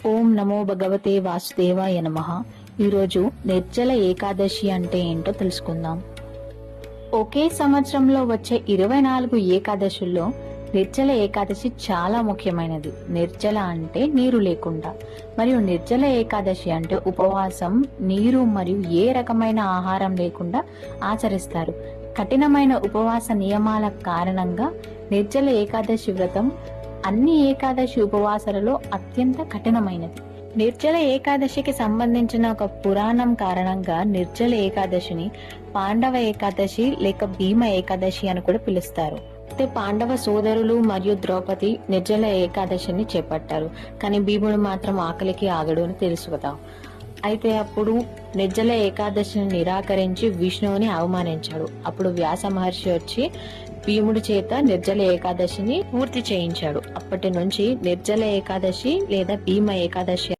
ఓం నమో భగవతే వాసుదేవాయ నమః. ఈరోజు నిర్జల ఏకాదశి అంటే ఏంటో తెలుసుకుందాం. ఒకే సంవత్సరంలో వచ్చే 24 ఏకాదశుల్లో నిర్జల ఏకాదశి చాలా ముఖ్యమైనది. నిర్జల అంటే నీరు లేకుండా, మరియు నిర్జల ఏకాదశి అంటే ఉపవాసం, నీరు మరియు ఏ రకమైన ఆహారం లేకుండా ఆచరిస్తారు. కఠినమైన ఉపవాస నియమాల కారణంగా నిర్జల ఏకాదశి వ్రతం అన్ని ఏకాదశి ఉపవాసాలలో అత్యంత కఠినమైనది. నిర్జల ఏకాదశికి సంబంధించిన ఒక పురాణం కారణంగా నిర్జల ఏకాదశిని పాండవ ఏకాదశి లేక భీమ ఏకాదశి అని కూడా పిలుస్తారు. అయితే పాండవ సోదరులు మరియు ద్రౌపది నిర్జల ఏకాదశిని చేపట్టారు, కానీ భీముడు మాత్రం ఆకలికి ఆగడు అని తెలుసు కదా. అయితే అప్పుడు నిర్జల ఏకాదశిని నిరాకరించి విష్ణువుని అవమానించాడు. అప్పుడు వ్యాస మహర్షి వచ్చి భీముడి చేత నిర్జల ఏకాదశిని పూర్తి చేయించాడు. అప్పటి నుంచి నిర్జల ఏకాదశి లేదా భీమ ఏకాదశి